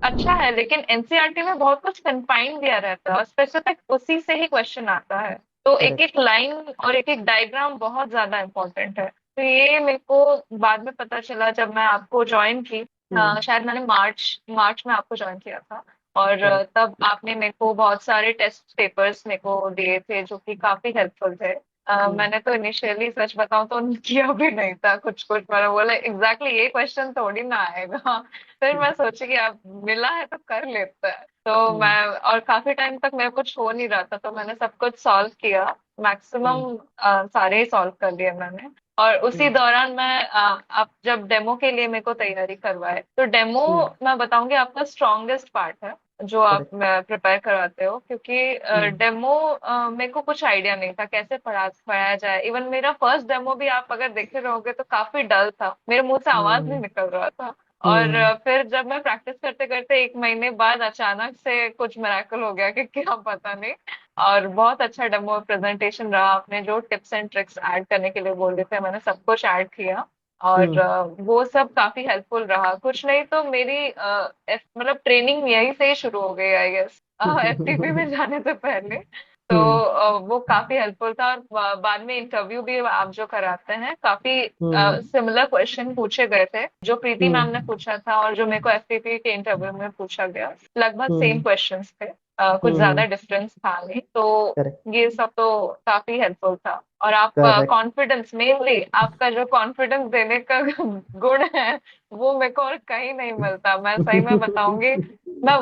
अच्छा है, लेकिन एनसीईआरटी में बहुत कुछ कंफाइन दिया रहता है और स्पेसिफिक उसी से ही क्वेश्चन आता है। तो एक करेक्ट। एक लाइन और एक एक डायग्राम बहुत ज्यादा इम्पोर्टेंट है। तो ये मेरे को बाद में पता चला जब मैं आपको ज्वाइन की। हम्म। शायद मैंने मार्च मार्च में आपको ज्वाइन किया था। और करेक्ट। तब आपने मेरे को बहुत सारे टेस्ट पेपर्स मेरे को दिए थे जो कि काफी हेल्पफुल थे। हम्म। मैंने तो इनिशियली सच बताऊं तो किया भी नहीं था, कुछ कुछ मैंने बोला एग्जैक्टली ये क्वेश्चन थोड़ी ना आएगा। फिर मैं सोची कि अब मिला है तो कर लेते हैं। तो हम्म। मैं और काफी टाइम तक मेरे कुछ हो नहीं रहा था तो मैंने सब कुछ सॉल्व किया। हम्म। मैक्सिमम सारे ही सॉल्व कर लिए मैंने। और उसी हम्म। दौरान मैं आप जब डेमो के लिए मेरे को तैयारी करवाए तो डेमो हम्म। मैं बताऊंगी आपका स्ट्रॉन्गेस्ट पार्ट है जो आप करेक्ट। प्रिपेयर करवाते हो, क्योंकि हम्म। डेमो मेरे को कुछ आइडिया नहीं था कैसे पढ़ाया जाए। इवन मेरा फर्स्ट डेमो भी आप अगर देखे रहोगे तो काफी डल था, मेरे मुंह से आवाज नहीं हम्म। निकल रहा था। और हम्म। फिर जब मैं प्रैक्टिस करते करते एक महीने बाद अचानक से कुछ मिरेकल हो गया कि क्या पता नहीं। और बहुत अच्छा डेमो प्रेजेंटेशन रहा। आपने जो टिप्स एंड ट्रिक्स ऐड करने के लिए बोल रहे थे मैंने सब कुछ ऐड किया। और हम्म। वो सब काफी हेल्पफुल रहा। कुछ नहीं तो मेरी मतलब ट्रेनिंग यहीं से ही शुरू हो गई आई गेस, एफटीपी में जाने से पहले। तो हम्म। वो काफी हेल्पफुल था। और बाद में इंटरव्यू भी आप जो कराते हैं काफी हम्म। सिमिलर क्वेश्चन पूछे गए थे जो प्रीति मैम ने हम्म। पूछा था और जो मेरे को एफटीपी के इंटरव्यू में पूछा गया। लगभग सेम हम्म। क्वेश्चंस थे। कुछ ज्यादा हम्म। डिफरेंस था नहीं। तो करेक्ट। ये सब तो काफी हेल्पफुल था। और आप करेक्ट। कॉन्फिडेंस, मेनली आपका जो कॉन्फिडेंस देने का गुण है वो मेरे को और कहीं नहीं मिलता, मैं सही में बताऊंगी। मैं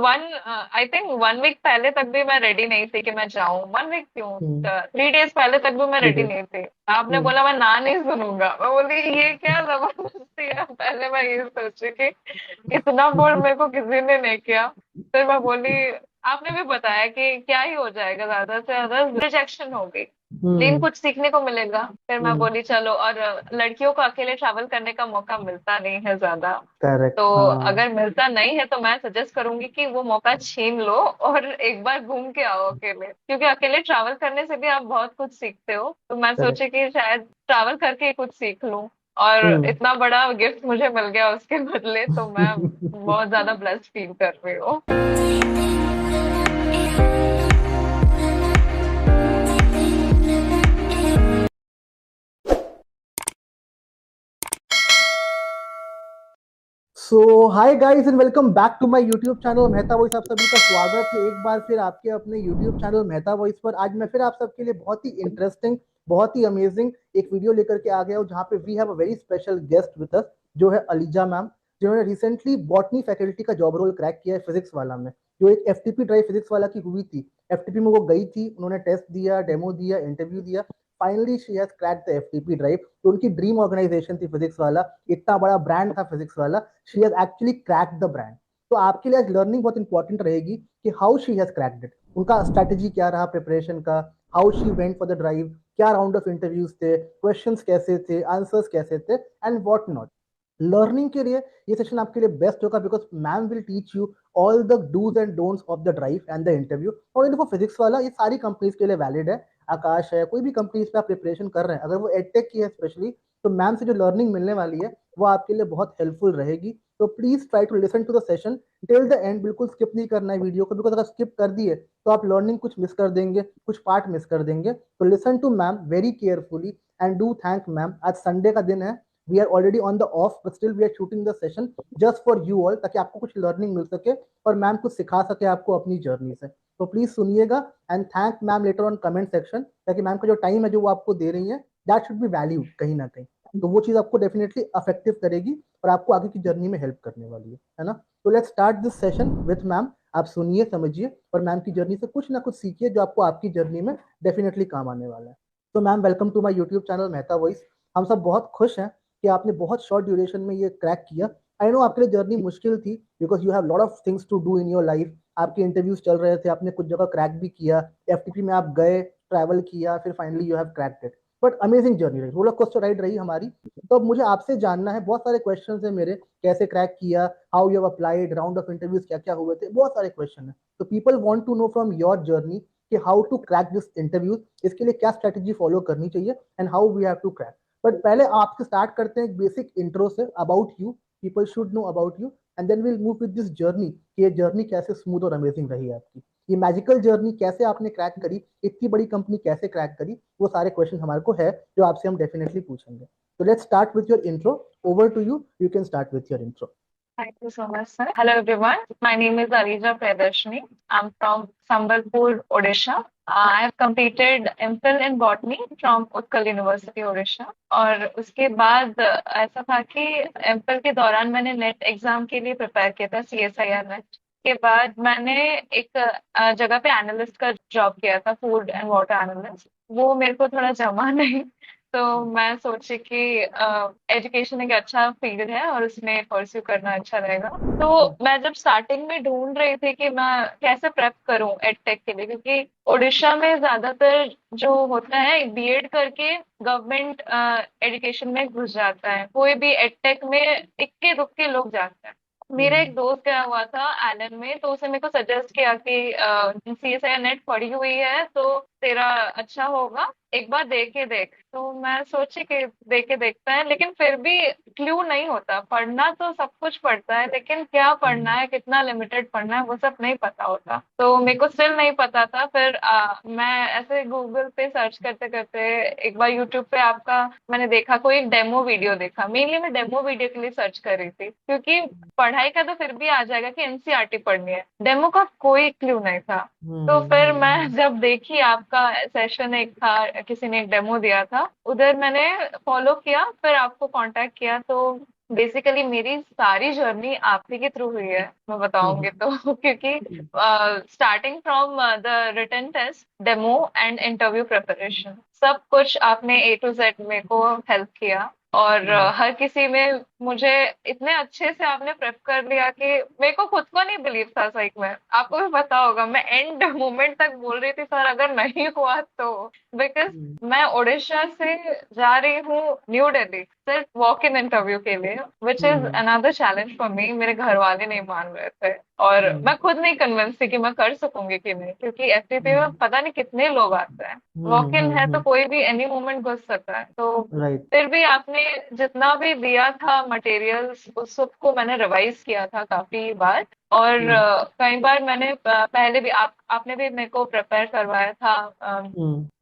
आई थिंक 1 वीक पहले तक भी मैं रेडी नहीं थी कि मैं जाऊं। 1 वीक क्यों, हम्म। 3 डेज पहले तक भी मैं रेडी सीरियस। नहीं थी। आपने हम्म। बोला मैं ना नहीं सुनूंगा, मैं बोली ये क्या जबरदस्ती है। पहले मैं ये सोची कि इतना बोल मेरे को किसी ने नहीं किया। फिर मैं बोली आपने भी बताया कि क्या ही हो जाएगा, ज्यादा से ज्यादा रिजेक्शन हो गई लेकिन हम्म। कुछ सीखने को मिलेगा। फिर मैं हम्म। बोली चलो। और लड़कियों को अकेले ट्रैवल करने का मौका मिलता नहीं है ज्यादा। तो करेक्ट। हाँ। अगर मिलता नहीं है तो मैं सजेस्ट करूंगी कि वो मौका छीन लो और एक बार घूम के आओ अकेले, क्योंकि अकेले ट्रैवल करने से भी आप बहुत कुछ सीखते हो। तो मैं करेक्ट। सोची कि शायद ट्रैवल करके ही कुछ सीख लूं। और हम्म। इतना बड़ा गिफ्ट मुझे मिल गया उसके बदले, तो मैं बहुत ज्यादा ब्लेस्ड फील कर रही हूँ। So hi guys and welcome back to my YouTube channel Mehta Voice. आप सभी का स्वागत है एक बार फिर आपके अपने यूट्यूब चैनल मेहता वॉइस पर। आज मैं फिर आप सबके लिए बहुत ही इंटरेस्टिंग, बहुत ही अमेजिंग एक वीडियो लेकर के आ गया हूँ जहाँ पे we have a very special guest with us, जो है अलीजा मैम, जिन्होंने रिसेंटली बॉटनी फैकल्टी का जॉब रोल क्रैक किया है फिजिक्स वाला में। जो एक एफटीपी ड्राइव फिजिक्स वाला की हुई थी, एफटीपी में वो गई थी, उन्होंने टेस्ट दिया, डेमो दिया, इंटरव्यू दिया। Finally she has crack the FTP drive. तो उनकी ड्रीम ऑर्गेनाइजेशन थी फिजिक्स वाला, इतना बड़ा ब्रांड था फिजिक्स वाला। She has actually cracked the brand. तो आपके लिए आज लर्निंग बहुत इंपॉर्टेंट रहेगी कि how she has cracked it, उनका स्ट्रेटेजी क्या रहा प्रिपरेशन का, how she went for the drive, क्या राउंड ऑफ इंटरव्यूज थे, क्वेश्चंस कैसे थे, आंसर्स कैसे थे, एंड व्हाट नॉट। लर्निंग के लिए ये सेशन आपके लिए बेस्ट होगा because ma'am will teach you all the dos and don'ts of the drive and the interview. और देखो फिजिक्स वाला ये सारी कंपनीज के लिए वैलिड है। आकाश है, कोई भी कंपनीज पे आप प्रिपरेशन कर रहे हैं, अगर वो एडटेक की है स्पेशली, तो मैम से जो लर्निंग मिलने वाली है वो आपके लिए बहुत हेल्पफुल रहेगी। तो please try to listen to the session till the end. बिल्कुल स्किप नहीं करना है वीडियो को, बिकॉज अगर स्किप कर दिए तो आप लर्निंग कुछ मिस कर देंगे, कुछ पार्ट मिस कर देंगे। तो listen to ma'am very carefully and do thank ma'am. आज संडे का दिन है, we are already on the off but still we are shooting the session just for you all, ताकि आपको कुछ लर्निंग मिल सके और मैम कुछ सिखा सके आपको अपनी जर्नी से। तो प्लीज सुनिएगा and thank ma'am later on comment section, ताकि मैम का जो टाइम है जो वो आपको दे रही है दैट शुड बी वैल्यू कहीं ना कहीं। तो वो चीज आपको डेफिनेटली अफेक्टिव करेगी और आपको आगे की जर्नी में हेल्प करने वाली है ना। तो let's start this session with ma'am. आप सुनिए, समझिए और मैम की जर्नी से कुछ ना कुछ सीखिए जो आपको आपकी जर्नी में डेफिनेटली काम आने वाला है। तो ma'am welcome to my YouTube channel Mehta voice. हम सब बहुत खुश हैं कि आपने बहुत शॉर्ट ड्यूरेशन में ये क्रैक किया। आई नो आपके लिए जर्नी मुश्किल थी because you have lot of things to do in your life. आपके इंटरव्यूज चल रहे थे, आपने कुछ जगह क्रैक भी किया, एफटीपी में आप गए, ट्रैवल किया, फिर finally you have cracked it. But amazing journey रही, रोलर कोस्टर राइड रही हमारी। तो अब मुझे आपसे जानना है, बहुत सारे क्वेश्चन है मेरे, कैसे क्रैक किया, how you have applied, round of interviews क्या क्या हुए थे, बहुत सारे क्वेश्चन है। तो people want to know from your journey कि how to crack this interviews, इसके लिए क्या स्ट्रेटेजी फॉलो करनी चाहिए and how we have to crack. But पहले आपसे स्टार्ट करते हैं एक बेसिक इंट्रो से about you, people should know about you. And then will move with this journey कि ये जर्नी कैसे स्मूथ और अमेजिंग रही आपकी, ये मैजिकल जर्नी कैसे आपने क्रैक करी, इतनी बड़ी कंपनी कैसे क्रैक करी, वो सारे क्वेश्चन हमारे को है जो आपसे हम डेफिनेटली पूछेंगे. तो let's start with your intro. Over to you. You can start with your intro. Thank you so much, sir. Hello, everyone. My name is Arija Priyadarshini. I'm from Sambalpur, Odisha. I have completed MPhil in botany from Utkal University, Odisha. और उसके बाद ऐसा था कि MPhil के दौरान मैंने net exam के लिए प्रिपेयर किया था, CSIR नेट के बाद मैंने एक जगह पे एनालिस्ट का जॉब किया था, फूड एंड वाटर एनालिस्ट। वो मेरे को थोड़ा जमा नहीं, तो मैं सोची कि एजुकेशन एक अच्छा फील्ड है और उसमें परस्यू करना अच्छा रहेगा। तो मैं जब स्टार्टिंग में ढूंढ रही थी कि मैं कैसे प्रेप करूं एडटेक के लिए, क्योंकि उड़ीसा में ज्यादातर जो होता है बीएड करके गवर्नमेंट एजुकेशन में घुस जाता है, कोई भी एडटेक में इक्के दुक्के लोग जाते हैं। मेरा एक दोस्त गया हुआ था एलन में, तो उसने मेरे को सजेस्ट किया कि सीएसआई नेट पढ़ी हुई है तो तेरा अच्छा होगा, एक बार दे के देख। तो मैं सोची कि दे के देखता है, लेकिन फिर भी क्लू नहीं होता। पढ़ना तो सब कुछ पढ़ता है, लेकिन क्या पढ़ना है, कितना लिमिटेड पढ़ना है, वो सब नहीं पता होता। तो मेरे को स्टिल नहीं पता था। फिर मैं ऐसे गूगल पे सर्च करते करते एक बार यूट्यूब पे आपका मैंने देखा, कोई एक डेमो वीडियो देखा। मेनली मैं डेमो वीडियो के लिए सर्च कर रही थी, क्योंकि पढ़ाई का तो फिर भी आ जाएगा कि एनसीईआरटी पढ़नी है, डेमो का कोई क्लू नहीं था। तो फिर मैं जब देखी आपका सेशन एक था, किसी ने एक डेमो दिया था, उधर मैंने फॉलो किया, फिर आपको कांटेक्ट किया। तो बेसिकली मेरी सारी जर्नी आप ही के थ्रू हुई है, मैं बताऊंगी तो क्योंकि starting from the written test, demo and interview preparation, सब कुछ आपने A to Z मेरे को हेल्प किया। और हर किसी में मुझे इतने अच्छे से आपने प्रेप कर लिया कि मेरे को खुद को नहीं बिलीव था। सही में आपको भी पता होगा, मैं एंड मोमेंट तक बोल रही थी सर अगर नहीं हुआ तो, बिकॉज मैं उड़ीसा से जा रही हूँ न्यू दिल्ली सिर्फ वॉक इन इंटरव्यू के लिए, which is another challenge for me. मेरे घर वाले नहीं मान रहे थे और मैं खुद नहीं कन्विंस थी कि मैं कर सकूंगी कि नहीं, क्योंकि एफटीपी में पता नहीं कितने लोग आते हैं, वॉक इन है तो कोई भी एनी मोमेंट घुस सकता है। तो राइट. फिर भी आपने जितना भी दिया था मटेरियल्स, उस सबको मैंने रिवाइज किया था काफी बार। और कई बार मैंने पहले भी आपने भी मेरे को प्रिपेयर करवाया था।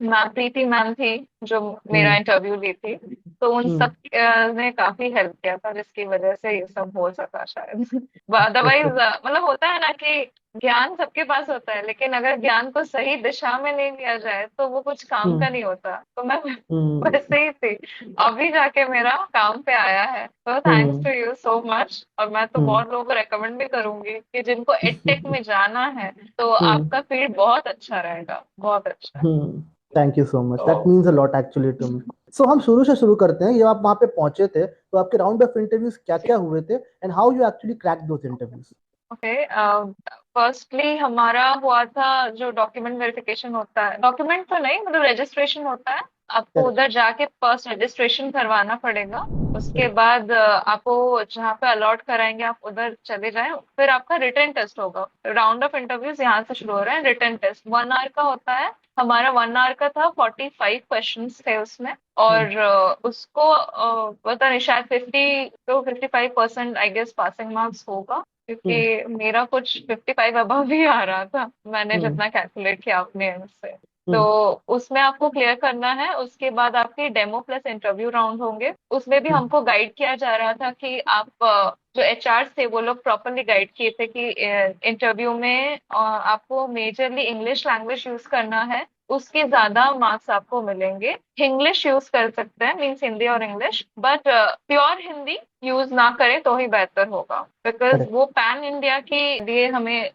मैम प्रीति मैम थी जो मेरा इंटरव्यू ली थी, तो उन सब ने काफी हेल्प किया था, जिसकी वजह से ये सब हो सका शायद। अदरवाइज मतलब होता है ना कि ज्ञान सबके पास होता है, लेकिन अगर ज्ञान को सही दिशा में नहीं लिया जाए तो वो कुछ काम का नहीं होता। तो मैं वैसे ही थी, अभी जाके मेरा काम पे आया है। तो thanks to you so much. और मैं तो बहुत लोगों को रेकमेंड भी करूंगी कि जिनको एडटेक में जाना है तो आपका फील्ड बहुत अच्छा रहेगा, बहुत अच्छा। Thank you so much. That तो means a lot actually to me. So हम शुरू से शुरू करते हैं. जब आप वहां पे पहुंचे थे तो आपके राउंड ऑफ इंटरव्यूज क्या क्या हुए थे and how you actually crack those interviews. Okay, firstly हमारा हुआ था जो डॉक्यूमेंट वेरिफिकेशन होता है, डॉक्यूमेंट तो नहीं मतलब रजिस्ट्रेशन होता है। आपको करेक्ट. उधर जाके फर्स्ट रजिस्ट्रेशन करवाना पड़ेगा। उसके बाद आपको जहाँ पे अलॉट कराएंगे आप उधर चले जाएं। फिर आपका रिटन टेस्ट होगा। राउंड ऑफ इंटरव्यूज यहाँ से शुरू हो रहे हैं। रिटन टेस्ट 1 आवर का होता है। हमारा 1 आवर का था, 45 क्वेश्चंस थे उसमें। और उसको पता नहीं, शायद 50 to 55% I guess passing marks होगा, क्योंकि मेरा कुछ 55 अबव ही आ रहा था, मैंने जितना कैलकुलेट किया अपने एंड से। तो उसमें आपको क्लियर करना है। उसके बाद आपके डेमो प्लस इंटरव्यू राउंड होंगे। उसमें भी हमको गाइड किया जा रहा था कि आप जो एचआर थे वो लोग प्रॉपरली गाइड किए थे कि इंटरव्यू में आपको मेजरली इंग्लिश लैंग्वेज यूज करना है, उसके ज्यादा मार्क्स आपको मिलेंगे। इंग्लिश यूज कर सकते हैं, मीन्स हिंदी और English, but pure Hindi use ना करें तो ही बेहतर होगा। Because correct. वो पैन इंडिया के लिए हमें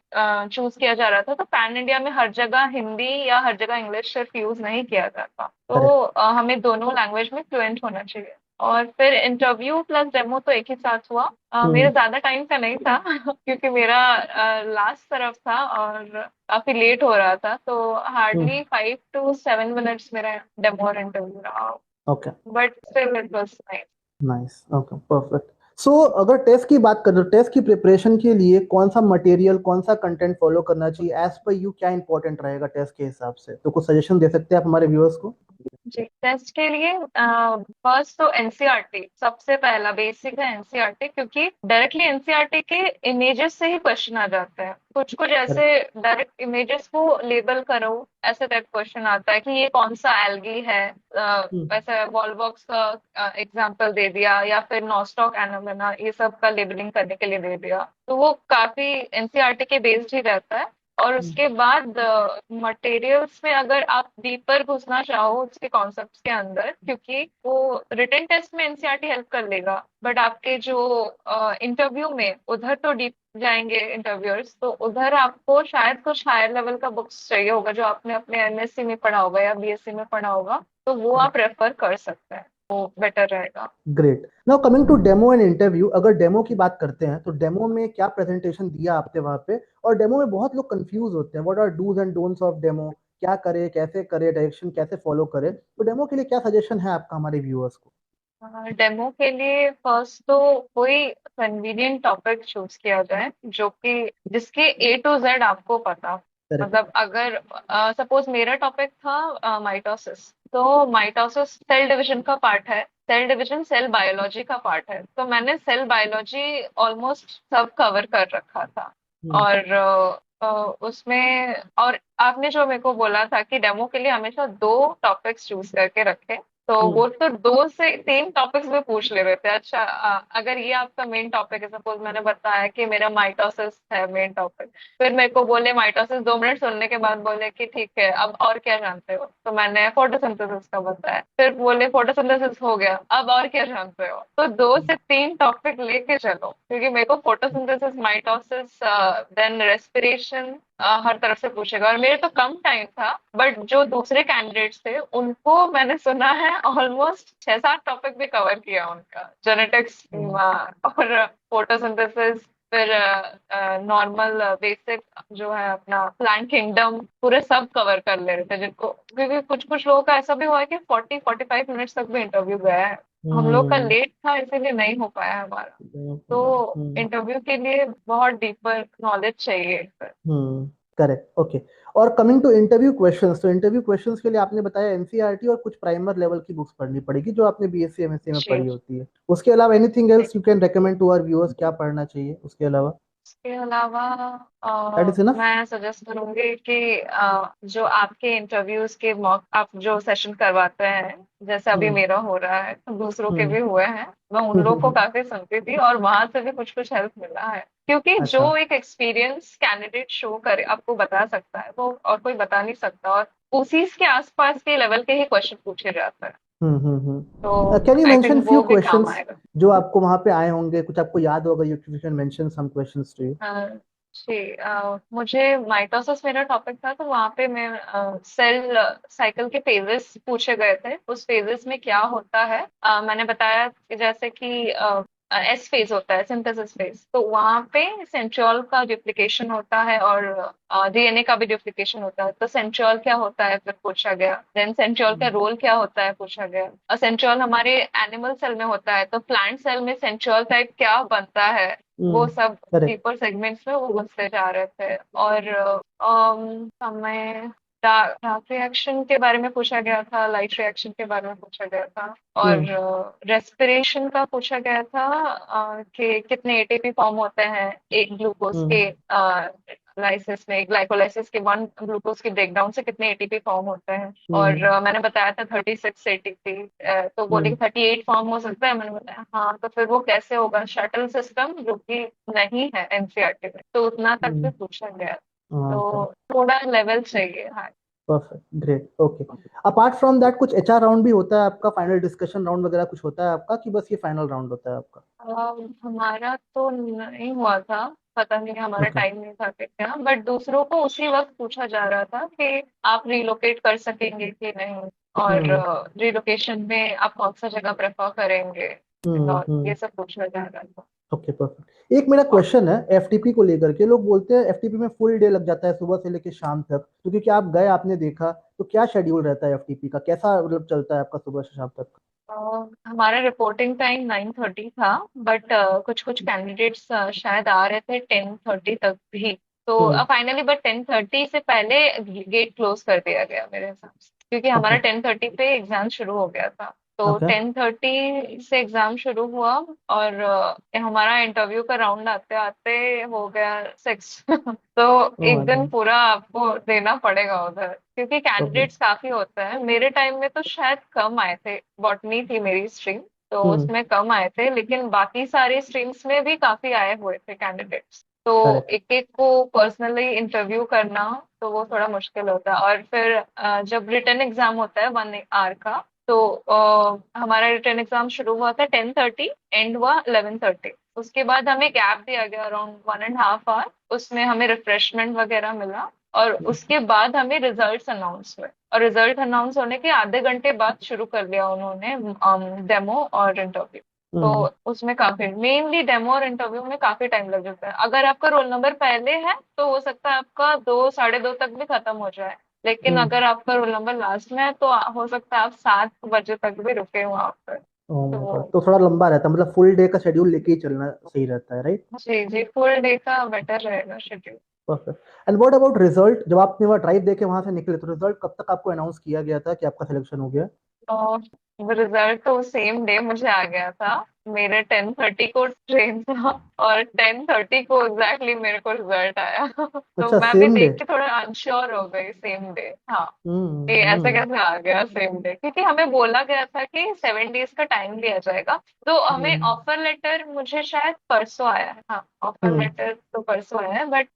चूज किया जा रहा था, तो पैन इंडिया में हर जगह हिंदी या हर जगह इंग्लिश सिर्फ यूज नहीं किया जाता। तो करेक्ट. हमें दोनों लैंग्वेज में फ्लुएंट होना चाहिए। और फिर इंटरव्यू प्लस डेमो तो एक ही साथ हुआ। मेरा ज्यादा टाइम का नहीं था क्योंकि मेरा लास्ट तरफ था और काफी लेट हो रहा था, तो हार्डली 5 to 7 मिनट्स मेरा डेमो और इंटरव्यू रहा। Okay. But still it was nice. Nice. Okay. Perfect. So अगर टेस्ट की बात करें, टेस्ट की प्रिपरेशन के लिए कौन सा मटेरियल, कौन सा कंटेंट फॉलो करना चाहिए एज पर यू, क्या इंपॉर्टेंट रहेगा टेस्ट के हिसाब से, तो कुछ सजेशन दे सकते हैं आप हमारे व्यूअर्स को. जी, टेस्ट के लिए फर्स्ट तो एनसीईआरटी सबसे पहला बेसिक है। एनसीईआरटी क्योंकि डायरेक्टली एनसीईआरटी के इमेजेस से ही क्वेश्चन आ जाते हैं। कुछ कुछ ऐसे करेक्ट। डायरेक्ट इमेजेस को लेबल करो, ऐसे टाइप क्वेश्चन आता है कि ये कौन सा एल्गी है। वैसे वॉलबॉक्स का एग्जांपल दे दिया या फिर नॉस्टॉक एनोमेना, ये सब का लेबलिंग करने के लिए दे दिया। तो वो काफी एनसीईआरटी के बेस्ड ही रहता है। और उसके बाद मटेरियल्स में अगर आप डीपर घुसना चाहो उसके कॉन्सेप्ट्स के अंदर, क्योंकि वो रिटन टेस्ट में एनसीईआरटी हेल्प कर लेगा, बट आपके जो इंटरव्यू में उधर तो डीप जाएंगे इंटरव्यूअर्स, तो उधर आपको शायद कुछ हायर लेवल का बुक्स चाहिए होगा जो आपने अपने एमएससी में पढ़ा होगा या बीएससी में पढ़ा होगा, तो वो आप रेफर कर सकते हैं, वो बेटर रहेगा। Great. Now coming to demo and interview, अगर डेमो की बात करते हैं तो डेमो में क्या प्रेजेंटेशन दिया आपने वहां पे? और डेमो में बहुत लोग कंफ्यूज होते हैं, what are dos and don'ts of demo, क्या करे, कैसे करे, डायरेक्शन कैसे फॉलो करे? तो डेमो के लिए क्या सजेशन है आपका हमारे व्यूअर्स को? डेमो के लिए फर्स्ट तो कोई कन्वीनियंट टॉपिक चूज किया जाए जो कि जिसके ए टू जेड आपको पता। करेक्ट। मतलब अगर सपोज मेरा टॉपिक था माइटोसिस, तो माइटोसिस सेल डिवीजन का पार्ट है, सेल डिवीजन सेल बायोलॉजी का पार्ट है, तो मैंने सेल बायोलॉजी ऑलमोस्ट सब कवर कर रखा था। हम्म। और उसमें और आपने जो मेरे को बोला था कि डेमो के लिए हमेशा दो टॉपिक्स चूज करके रखे, तो हम्म। वो तो दो से तीन टॉपिक्स में पूछ ले रहे थे। अच्छा, अगर ये आपका मेन टॉपिक है, सपोज मैंने बताया कि मेरा माइटोसिस है मेन टॉपिक, फिर मेरे को बोले माइटोसिस, 2 मिनट सुनने के बाद बोले कि ठीक है अब और क्या जानते हो, तो मैंने फोटोसिंथेसिस का बताया, फिर बोले फोटोसिंथेसिस हो गया अब और क्या जानते हो, तो 2 से 3 टॉपिक लेके चलो, क्योंकि मेरे को फोटोसिंथेसिस, माइटोसिस, देन रेस्पिरेशन हर तरफ से पूछेगा। और मेरे तो कम टाइम था, बट जो दूसरे कैंडिडेट्स थे उनको मैंने सुना है ऑलमोस्ट 6-7 टॉपिक भी कवर किया उनका, जेनेटिक्स हम्म। और फोटोसिंथेसिस, फिर नॉर्मल बेसिक जो है अपना प्लांट किंगडम, पूरे सब कवर कर ले रहे थे जिनको, क्योंकि कुछ कुछ लोगों का ऐसा भी हुआ है कि 40-45 मिनट्स तक भी इंटरव्यू गया है। हम लोग का हम्म। लेट था इसीलिए नहीं हो पाया हमारा। तो हम्म। इंटरव्यू के लिए बहुत डीपर नॉलेज चाहिए। हम्म। करेक्ट। ओके। और कमिंग टू इंटरव्यू क्वेश्चंस, तो इंटरव्यू क्वेश्चंस के लिए आपने बताया एनसीईआरटी और कुछ प्राइमर लेवल की बुक्स पढ़नी पड़ेगी जो आपने बीएससी एमएससी में जी पढ़ी होती है। उसके अलावा anything else you can recommend to our viewers, क्या पढ़ना चाहिए उसके अलावा? इसके अलावा दैट इज इनफ। मैं सजेस्ट करूंगी कि जो आपके इंटरव्यूज के मॉक आप जो सेशन करवाते हैं, जैसे अभी हम्म। मेरा हो रहा है तो दूसरों के हम्म। भी हुए हैं, मैं उन लोगों को काफी सुनती थी और वहां से भी कुछ कुछ हेल्प मिला है। क्योंकि अच्छा। जो एक एक्सपीरियंस कैंडिडेट शो करे आपको बता सकता है वो और कोई बता नहीं सकता, और उसी के आसपास के लेवल के ही क्वेश्चन पूछे जाते हैं, तो can you I mention think few वो भी काम क्वेश्चंस आएगा। जो आपको वहां पे आए होंगे, कुछ आपको याद होगा, you can mention some questions to you. जी, मुझे माइटोसिस मेरा टॉपिक था, तो वहां पे मैं सेल साइकिल के फेजेस पूछे गए थे, उस फेजेस में क्या होता है। मैंने बताया कि जैसे कि एस फेज होता है, सिंथेसिस फेज, तो वहां पे सेंट्रियोल का डुप्लीकेशन होता है और डीएनए का भी डुप्लीकेशन होता है, तो सेंट्रियोल क्या होता है फिर पूछा गया, देन सेंट्रियोल का रोल क्या होता है पूछा गया। और सेंट्रियोल हमारे एनिमल सेल में होता है, तो प्लांट सेल में सेंट्रियोल टाइप क्या बनता है, वो सब करेक्ट। डीपर सेगमेंट्स में वो घुसते जा रहे थे। और हमें डार्क रिएक्शन के बारे में पूछा गया था, लाइट रिएक्शन के बारे में पूछा गया था, और रेस्पिरेशन का पूछा गया था कि कितने एटीपी फॉर्म होते हैं एक ग्लूकोज के लाइसिस में, ग्लाइकोलाइसिस के 1 ग्लूकोज के ब्रेकडाउन से कितने एटीपी फॉर्म होते हैं। और मैंने बताया था 36 एटीपी, तो बोले कि 38 फॉर्म हो सकता है, मैंने बताया हाँ, तो फिर वो कैसे होगा, शटल सिस्टम जो कि नहीं है एनसीईआरटी में, तो उतना तक भी पूछा गया। तो करेक्ट। थोड़ा लेवल चाहिए, हाँ। Perfect. Great. Okay. Apart from that कुछ एचआर राउंड भी होता है आपका, फाइनल डिस्कशन राउंड वगैरह कुछ होता है आपका, कि बस ये फाइनल राउंड होता है आपका? हमारा तो नहीं हुआ था, पता नहीं हमारा ओके। टाइम नहीं था कि क्या, बट दूसरों को उसी वक्त पूछा जा रहा था कि आप रिलोकेट कर सकेंगे कि नहीं, और हम्म। रिलोकेशन में आप कौन सा जगह प्रेफर करेंगे, और ये सब पूछा जा रहा था। ओके। परफेक्ट। एक मेरा क्वेश्चन है एफटीपी को लेकर के, लोग बोलते हैं एफटीपी में फुल डे लग जाता है सुबह से लेकर शाम तक, तो क्योंकि आप गए आपने देखा, तो क्या शेड्यूल रहता है एफटीपी का, कैसा मतलब चलता है आपका सुबह से शाम तक? हमारा रिपोर्टिंग टाइम 9:30 था, बट कुछ कुछ कैंडिडेट्स शायद आ रहे थे 10:30 तक भी, तो हम्म। फाइनली बट 10:30 से पहले गेट क्लोज कर दिया गया मेरे हिसाब से। क्योंकि ओके। हमारा 10:30 पे एग्जाम शुरू हो गया था। तो ओके। 10:30 से एग्जाम शुरू हुआ और हमारा इंटरव्यू का राउंड आते आते हो गया 6। तो ओ एक माय दिन गॉड। पूरा आपको देना पड़ेगा उधर, क्योंकि ओके। कैंडिडेट्स काफी होते हैं। मेरे टाइम में तो शायद कम आए थे, बॉटनी थी मेरी स्ट्रीम, तो हम्म। उसमें कम आए थे, लेकिन बाकी सारी स्ट्रीम्स में भी काफी आए हुए थे कैंडिडेट्स। तो करेक्ट। एक एक को पर्सनली इंटरव्यू करना, तो वो थोड़ा मुश्किल होता है। और फिर जब रिटर्न एग्जाम होता है 1 आवर का, तो हमारा रिटर्न एग्जाम शुरू हुआ था 10:30, एंड हुआ 11:30। उसके बाद हमें गैप दिया गया अराउंड 1.5 आवर, उसमें हमें रिफ्रेशमेंट वगैरह मिला। और उसके बाद हमें रिजल्ट्स अनाउंस हुए, और रिजल्ट अनाउंस होने के आधे घंटे बाद शुरू कर दिया उन्होंने डेमो और इंटरव्यू। तो हम्म। उसमें काफी, मेनली डेमो और इंटरव्यू में काफी टाइम लग जाता है। अगर आपका रोल नंबर पहले है तो हो सकता है आपका 2 साढ़े 2 तक भी खत्म हो जाए, लेकिन हम्म। अगर आपका रोल नंबर लास्ट में है तो हो सकता है आप 7 बजे तक भी रुके हो वहां पर। ओ माय गॉड, तो तो थोड़ा लंबा रहता है, मतलब फुल डे का शेड्यूल लेके ही चलना सही रहता है, राइट? जी जी, फुल डे का बेटर रहेगा schedule. Perfect. And what about result, जब आपने वहाँ ड्राइव देके वहां से निकले तो रिजल्ट कब तक आपको अनाउंस किया गया था कि आपका सिलेक्शन हो गया? तो रिजल्ट तो सेम डे मुझे आ गया था। मेरे 10:30 को ट्रेन था, और 10:30 को एग्जैक्टली मेरे को रिजल्ट आया। तो अच्छा, मैं भी सेम डे। देख के थोड़ा अनश्योर हो गई सेम डे। हाँ, कि ऐसे हम्म। कैसे आ गया सेम डे, क्योंकि हमें बोला गया था कि 7 डेज का टाइम दिया जाएगा। तो हमें हम्म। ऑफर लेटर मुझे शायद परसों आया है। हाँ, ऑफर हम्म। लेटर तो परसों आया है, बट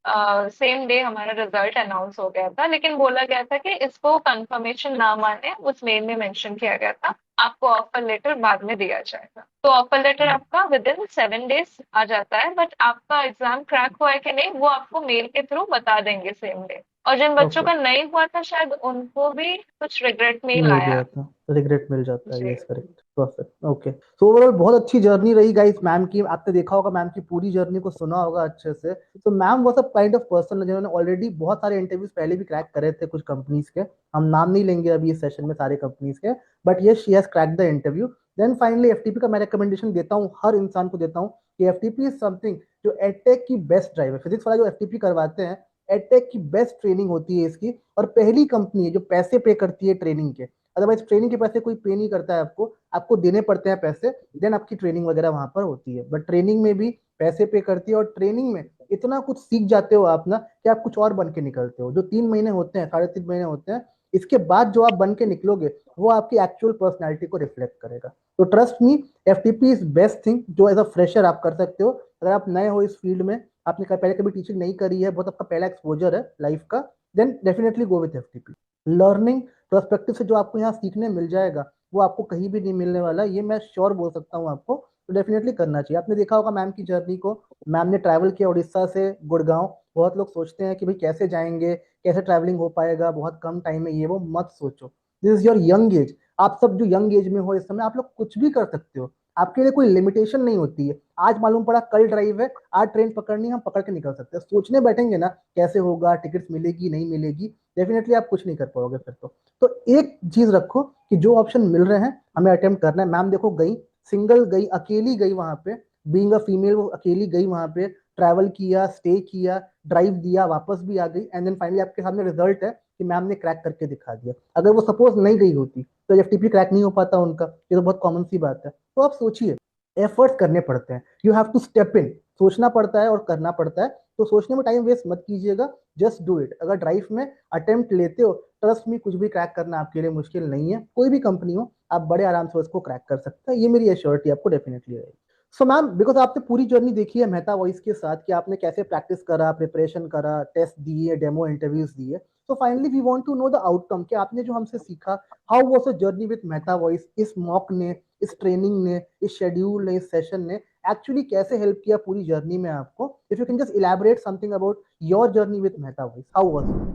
सेम डे हमारा रिजल्ट अनाउंस हो गया था। लेकिन बोला गया था कि इसको कंफर्मेशन ना माने, उस मेल में मेंशन किया गया था, आपको ऑफर लेटर बाद में दिया जाएगा। तो ऑफर लेटर आपका विद इन 7 डेज आ जाता है, बट आपका एग्जाम क्रैक हुआ है कि नहीं वो आपको मेल के थ्रू बता देंगे सेम डे। और जिन बच्चों ओके। का नहीं हुआ था शायद उनको भी कुछ रिग्रेट मेल मिल आया। गया था। रिग्रेट मिल जाता है, जी yes correct, perfect. Okay, so overall बहुत अच्छी जर्नी रही गाइस मैम की। आपने देखा होगा मैम की पूरी जर्नी को, सुना होगा अच्छे से। तो मैम वो सब काइंड ऑफ पर्सन जिन्होंने ऑलरेडी बहुत सारे इंटरव्यूज पहले भी क्रैक करे थे कुछ कंपनीज के। हम नाम नहीं लेंगे अभी इस सेशन में सारे कंपनीज के, बट ये she has crack the interview. Then finally FTP का मैं रिकमेंडेशन देता हूँ, हर इंसान को देता हूँ कि एफटीपी इज समथिंग जो एडटेक की बेस्ट ड्राइव है। फिजिक्स वाला जो एफटीपी करवाते हैं, एडटेक की बेस्ट ट्रेनिंग होती है इसकी, और पहली कंपनी है जो पैसे पे करती है ट्रेनिंग के। अदरवाइज ट्रेनिंग के पैसे कोई पे नहीं करता है आपको, आपको देने पड़ते हैं पैसे, देन आपकी ट्रेनिंग वगैरह वहां पर होती है। बट ट्रेनिंग में भी पैसे पे करती है, और ट्रेनिंग में इतना कुछ सीख जाते हो आप ना कि आप कुछ और बन के निकलते हो। जो 3 महीने होते हैं, 3.5 महीने होते हैं, इसके बाद जो आप बन के निकलोगे वो आपकी एक्चुअल पर्सनैलिटी को रिफ्लेक्ट करेगा। तो trust me, FTP is best thing जो एज अ फ्रेशर आप कर सकते हो। अगर आप नए हो इस फील्ड में, आपने पहले कभी टीचिंग नहीं करी है, बहुत आपका पहला एक्सपोजर है लाइफ का, then definitely go with FTP. Learning perspective से जो आपको यहाँ सीखने मिल जाएगा वो आपको कहीं भी नहीं मिलने वाला, ये मैं श्योर बोल सकता हूँ आपको। तो डेफिनेटली करना चाहिए। आपने देखा होगा मैम की जर्नी को, मैम ने ट्रैवल किया उड़ीसा से गुड़गांव। बहुत लोग सोचते हैं कि भाई कैसे जाएंगे, कैसे ट्रैवलिंग हो पाएगा, बहुत कम टाइम में, ये वो मत सोचो। This is your young age. आप सब जो यंग एज में हो इस समय, आप लोग कुछ भी कर सकते हो। आपके लिए कोई लिमिटेशन नहीं होती है। आज मालूम पड़ा कल ड्राइव है, आज ट्रेन पकड़नी है, हम पकड़ के निकल सकते हैं। सोचने बैठेंगे ना कैसे होगा, टिकट्स मिलेगी नहीं मिलेगी, डेफिनेटली आप कुछ नहीं कर पाओगे फिर तो एक चीज रखो कि जो ऑप्शन मिल रहे हैं हमें अटेम्प्ट करना है। मैम देखो गई, सिंगल गई, अकेली गई वहां पे, बीइंग अ फीमेल वो अकेली गई वहां पे, ट्रैवल किया, स्टे किया, ड्राइव दिया, वापस भी आ गई, एंड देन फाइनली आपके सामने रिजल्ट है कि मैम ने क्रैक करके दिखा दिया। अगर वो सपोज नहीं गई होती तो एफटीपी क्रैक नहीं हो पाता उनका। ये तो बहुत कॉमन सी बात है। तो आप सोचिए, एफर्ट्स करने पड़ते हैं, you have to step in, सोचना पड़ता है और करना पड़ता है। तो सोचने में टाइम वेस्ट मत कीजिएगा, जस्ट डू इट। अगर ड्राइव में अटेम्प्ट लेते हो, ट्रस्ट में कुछ भी क्रैक करना आपके लिए मुश्किल नहीं है। कोई भी कंपनी हो, आप बड़े आराम से उसको क्रैक कर सकते हैं, ये मेरी एश्योरिटी आपको डेफिनेटली रहेगी। सो मैम, बिकॉज आपने पूरी जर्नी देखी है मेहता वॉइस के साथ कि आपने कैसे प्रैक्टिस करा, प्रिपरेशन करा, टेस्ट दिए, डेमो इंटरव्यूज दिए, तो finally we want to know the outcome कि आपने जो हमसे सीखा, how was a journey with Mehta voice. इस मॉक ने, इस ट्रेनिंग ने, इस शेड्यूल ने, इस सेशन ने एक्चुअली कैसे हेल्प किया पूरी जर्नी में आपको? If you can just elaborate something about your journey with Mehta voice, how was it?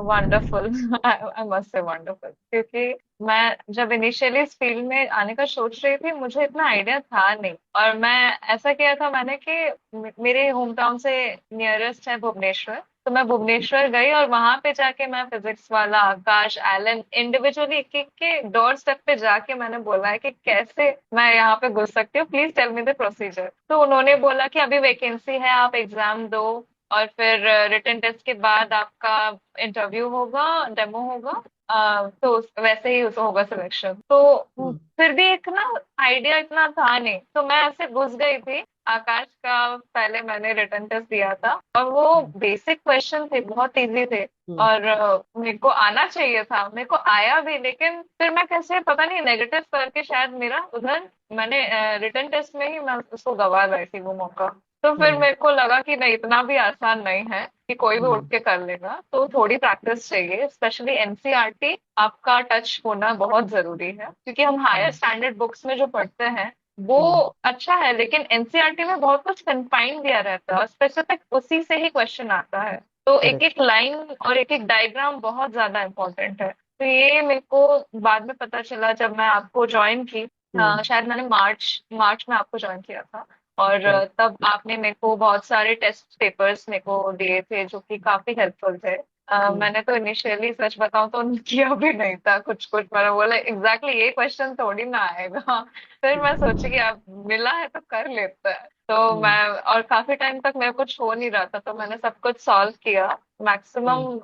Wonderful. I must say wonderful, क्योंकि मैं जब इनिशियली इस फील्ड में आने का सोच रही थी मुझे इतना आइडिया था नहीं। और मैं ऐसा किया था मैंने कि मेरे होम टाउन से नियरेस्ट है भुवनेश्वर, तो मैं भुवनेश्वर गई और वहां पे जाके मैं फिजिक्स वाला आकाश एलन इंडिविजुअली एक एक के डोर स्टेप पे जाके मैंने बोला है कि कैसे मैं यहाँ पे घुस सकती हूँ, please tell me the procedure. तो उन्होंने बोला कि अभी वैकेंसी है, आप एग्जाम दो, और फिर रिटन टेस्ट के बाद आपका इंटरव्यू होगा, डेमो होगा, तो वैसे ही उस होगा सिलेक्शन। तो हम्म, फिर भी एक ना आइडिया इतना था नहीं, तो मैं ऐसे घुस गई थी। आकाश का पहले मैंने रिटर्न टेस्ट दिया था और वो हम्म, बेसिक क्वेश्चन थे, बहुत इजी थे। हम्म, और मेरे को आना चाहिए था, मेरे को आया भी, लेकिन फिर मैं कैसे पता नहीं नेगेटिव करके शायद मेरा उधर मैंने रिटर्न टेस्ट में ही मैं उसको गवा रही थी वो मौका। तो फिर हम्म, मेरे को लगा कि नहीं, इतना भी आसान नहीं है कि कोई भी उठ हम्म, के कर लेगा, तो थोड़ी प्रैक्टिस चाहिए। स्पेशली एनसीईआरटी आपका टच होना बहुत जरूरी है, क्योंकि हम हायर हम्म, स्टैंडर्ड बुक्स में जो पढ़ते हैं वो हम्म, अच्छा है, लेकिन एनसीईआरटी में बहुत कुछ कंफाइन दिया रहता है और स्पेसिफिक उसी से ही क्वेश्चन आता है। तो एक करेक्ट। एक लाइन और एक एक डायग्राम बहुत ज्यादा इंपॉर्टेंट है। तो ये मेरे को बाद में पता चला जब मैं आपको ज्वाइन की। हम्म, शायद मैंने मार्च मार्च में आपको ज्वाइन किया था। और करेक्ट। तब आपने मेरे को बहुत सारे टेस्ट पेपर्स मेरे को दिए थे जो कि काफी हेल्पफुल थे। हम्म, मैंने तो इनिशियली सच बताऊं तो किया भी नहीं था, कुछ कुछ मैंने बोला एग्जैक्टली ये क्वेश्चन थोड़ी ना आएगा। फिर मैं सोची कि अब मिला है तो कर लेते हैं। तो हम्म, मैं और काफी टाइम तक मेरे कुछ हो नहीं रहा था, तो मैंने सब कुछ सॉल्व किया। हम्म, मैक्सिमम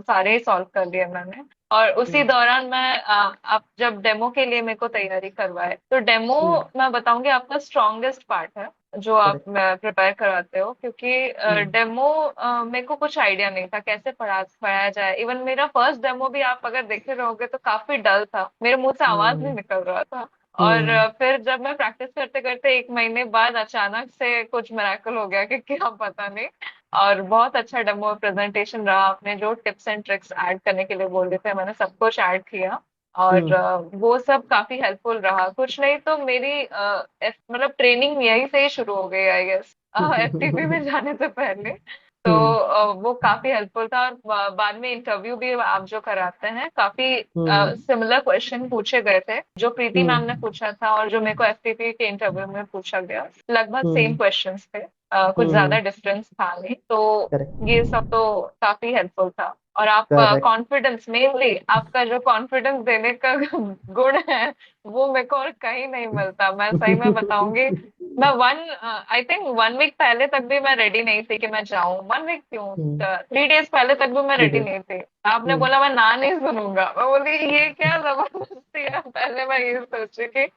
सारे ही सॉल्व कर लिए मैंने। और उसी हम्म, दौरान मैं अब जब डेमो के लिए मेरे को तैयारी करवाए, तो डेमो हम्म, मैं बताऊंगी आपका स्ट्रॉन्गेस्ट पार्ट है जो आप करेक्ट। प्रिपेयर करवाते हो, क्योंकि हम्म, डेमो मेरे को कुछ आइडिया नहीं था कैसे पढ़ाया जाए। इवन मेरा फर्स्ट डेमो भी आप अगर देखे रहोगे तो काफी डल था, मेरे मुंह से आवाज नहीं हम्म, निकल रहा था। और हम्म, फिर जब मैं प्रैक्टिस करते करते एक महीने बाद अचानक से कुछ मिरेकल हो गया कि क्या पता नहीं। और बहुत अच्छा डेमो प्रेजेंटेशन रहा। आपने जो टिप्स एंड ट्रिक्स ऐड करने के लिए बोल रहे थे, मैंने सब कुछ ऐड किया। और हम्म, वो सब काफी हेल्पफुल रहा। कुछ नहीं तो मेरी मतलब ट्रेनिंग यहीं से ही शुरू हो गई आई गेस, एफटीपी में जाने से पहले। तो हम्म, वो काफी हेल्पफुल था। और बाद में इंटरव्यू भी आप जो कराते हैं, काफी हम्म, सिमिलर क्वेश्चन पूछे गए थे जो प्रीति मैम ने हम्म, पूछा था और जो मेरे को एफटीपी के इंटरव्यू में पूछा गया। लगभग सेम हम्म, क्वेश्चंस थे। कुछ हम्म, ज्यादा डिफरेंस था नहीं। तो करेक्ट। ये सब तो काफी हेल्पफुल था। और आप करेक्ट। कॉन्फिडेंस, मेनली आपका जो कॉन्फिडेंस देने का गुण है, वो मेरे को और कहीं नहीं मिलता, मैं सही में बताऊंगी। मैं आई थिंक 1 वीक पहले तक भी मैं रेडी नहीं थी कि मैं जाऊं। 1 वीक क्यों, 3 डेज पहले तक भी मैं थ्री रेडी डेज नहीं थी। आपने बोला मैं ना नहीं सुनूंगा, मैं बोली ये क्या जबरदस्ती है। पहले मैं ये सोची कि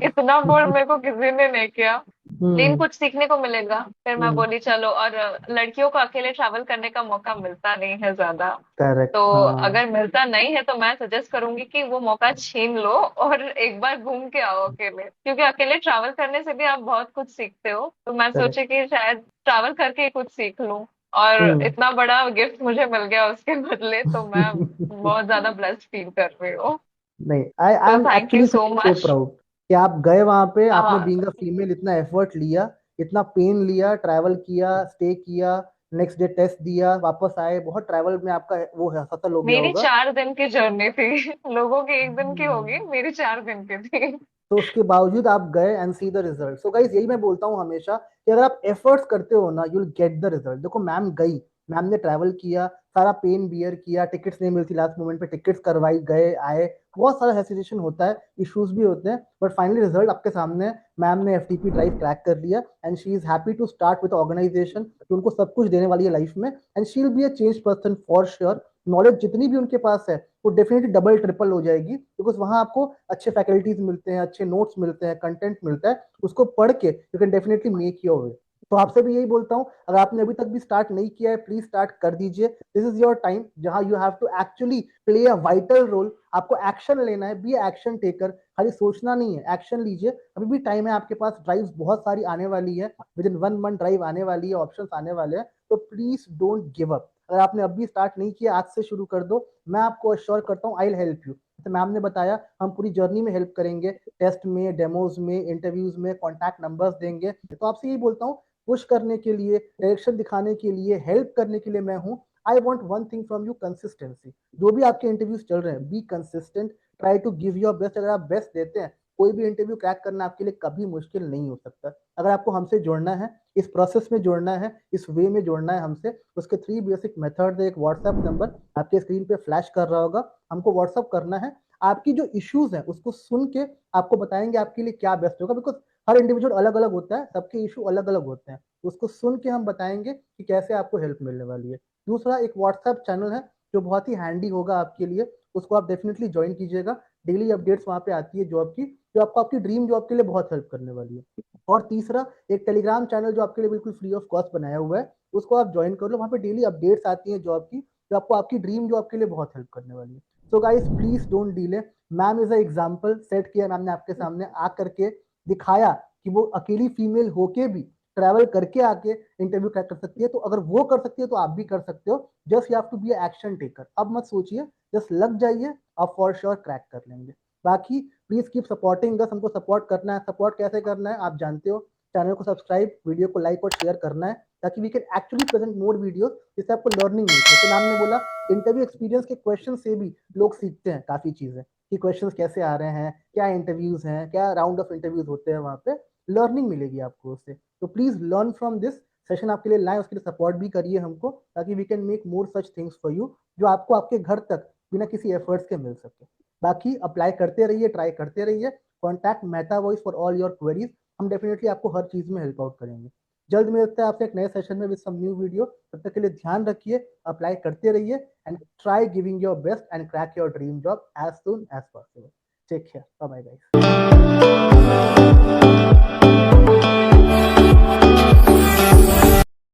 इतना बोल मेरे को किसी ने नहीं किया, लेकिन हम्म, कुछ सीखने को मिलेगा। फिर मैं हम्म, बोली चलो। और लड़कियों को अकेले ट्रैवल करने का मौका मिलता नहीं है ज्यादा। तो करेक्ट। हाँ। अगर मिलता नहीं है तो मैं सजेस्ट करूंगी कि वो मौका छीन लो और एक बार घूम के आओ अकेले, क्योंकि अकेले ट्रैवल करने से भी आप बहुत कुछ सीखते हो। तो मैं करेक्ट। सोची कि शायद ट्रैवल करके ही कुछ सीख लूं। और हम्म। इतना बड़ा गिफ्ट मुझे मिल गया उसके बदले, तो मैं बहुत ज्यादा ब्लेस्ड फील कर रही हूँ। नहीं, आई आई तो am thank you actually so feeling so much. Proud कि आप गए वहां पे, आपने हाँ, बीइंग अ फीमेल इतना एफर्ट लिया, इतना पेन लिया, ट्रैवल किया, स्टे किया, नेक्स्ट डे टेस्ट दिया, वापस आए, बहुत ट्रैवल में आपका वो सफल हो गया मेरी होगा। 4 दिन की जर्नी थी। लोगों की 1 दिन की होगी, हम्म। मेरी 4 दिन की थी। तो उसके बावजूद आप गए and see the result. So guys, यही मैं बोलता हूँ हमेशा कि अगर आप एफर्ट्स करते हो ना, you will get the result. देखो मैम गई, मैम ने ट्रैवल किया, सारा पेन बियर किया, टिकट्स नहीं मिलती लास्ट मोमेंट पे, टिकट्स करवाई, गए आए, बहुत सारा हेसिटेशन होता है, इश्यूज भी होते हैं, बट फाइनली रिजल्ट आपके सामने है। मैम ने एफटीपी ड्राइव क्रैक कर लिया and she is happy to start with organisation कि उनको सब कुछ देने वाली है लाइफ में, and she will be a change person for sure. Knowledge जितनी भी उनके पास है वो डेफिनेटली डबल ट्रिपल हो जाएगी, बिकॉज वहां आपको अच्छे फैकल्टीज मिलते हैं, अच्छे नोट्स मिलते हैं, कंटेंट मिलता है, उसको पढ़ के you can definitely make your way. तो आपसे भी यही बोलता हूँ, अगर आपने अभी तक भी स्टार्ट नहीं किया है, प्लीज स्टार्ट कर दीजिए। दिस इज योर टाइम जहां you have to actually play a vital role. आपको एक्शन लेना है, बी एक्शन टेकर, खाली सोचना नहीं है, एक्शन लीजिए। अभी भी टाइम है आपके पास, ड्राइव्स बहुत सारी आने वाली है, विद इन 1 मंथ ड्राइव आने वाली है, ऑप्शंस आने वाले हैं, तो प्लीज डोंट गिव अप। अगर आपने अभी स्टार्ट नहीं किया, आज से शुरू कर दो। मैं आपको अश्योर करता हूँ, आई विल हेल्प यू। जैसे मैम ने बताया, हम पूरी जर्नी में हेल्प करेंगे, टेस्ट में, डेमोज में, इंटरव्यूज में, कॉन्टैक्ट नंबर्स देंगे। तो आपसे यही बोलता हूँ, पुश करने के लिए, डायरेक्शन दिखाने के लिए, हेल्प करने के लिए मैं हूँ। I want one thing from you, consistency. जो भी आपके इंटरव्यूज चल रहे हैं, be consistent, try to give your best. अगर आप बेस्ट देते हैं, कोई भी इंटरव्यू क्रैक करना आपके लिए कभी मुश्किल नहीं हो सकता। अगर आपको हमसे जुड़ना है, इस प्रोसेस में जुड़ना है, इस वे में जुड़ना है हमसे, उसके 3 बेसिक मेथड है। एक व्हाट्सएप नंबर आपके स्क्रीन पे फ्लैश कर रहा होगा, हमको व्हाट्सएप करना है। आपकी जो इश्यूज है उसको सुन के आपको बताएंगे आपके लिए क्या बेस्ट होगा, बिकॉज हर इंडिविजुअल अलग अलग होता है, सबके इशू अलग अलग होते हैं। उसको सुन के हम बताएंगे कि कैसे आपको हेल्प मिलने वाली है। दूसरा, एक व्हाट्सएप चैनल है जो बहुत ही हैंडी होगा आपके लिए, उसको आप डेफिनेटली ज्वाइन कीजिएगा। डेली अपडेट्स वहाँ पे आती है जॉब की, जो आपको आपकी ड्रीम जॉब के लिए बहुत हेल्प करने वाली है। और तीसरा, एक टेलीग्राम चैनल जो आपके लिए बिल्कुल फ्री ऑफ कॉस्ट बनाया हुआ है, उसको आप ज्वाइन कर लो। वहाँ पे डेली अपडेट्स आती हैं जॉब की, जो आपको आपकी ड्रीम जॉब के लिए बहुत हेल्प करने वाली है। So guys please don't delay. Ma'am is a example set किया मैम ने आपके सामने आ करके, दिखाया कि वो अकेली फीमेल होके भी ट्रैवल करके आके इंटरव्यू क्रैक कर सकती है। तो अगर वो कर सकती है तो आप भी कर सकते हो। Just you have to be action taker. अब मत सोचिए, जस्ट लग जाइए, आप फॉर श्योर क्रैक कर लेंगे। बाकी प्लीज कीप सपोर्टिंग अस। हमको सपोर्ट करना है। सपोर्ट कैसे करना है आप जानते हो, चैनल को सब्सक्राइब, वीडियो को लाइक और शेयर करना है, ताकि we can actually present more videos जिससे आपको लर्निंग मिलती है। जैसे मैम ने बोला, इंटरव्यू एक्सपीरियंस के क्वेश्चन से भी लोग सीखते हैं काफी चीजें, कि क्वेश्चंस कैसे आ रहे हैं, क्या इंटरव्यूज हैं, क्या राउंड ऑफ इंटरव्यूज होते हैं, वहाँ पे लर्निंग मिलेगी आपको उससे। तो please learn from this session आपके लिए लाए, उसके लिए सपोर्ट भी करिए हमको, ताकि we can make more such things for you, जो आपको आपके घर तक बिना किसी एफर्ट्स के मिल सके। बाकी अप्लाई करते रहिए, ट्राई करते रहिए। Contact Meta voice for all your queries. हम डेफिनेटली आपको हर चीज में हेल्प आउट करेंगे। जल्द मिलते हैं आपसे एक नए सेशन में विद सम न्यू वीडियो। तब तक के लिए ध्यान रखिए, अप्लाई करते रहिए and try giving your best and crack your dream job as soon as possible. Take care, bye bye guys.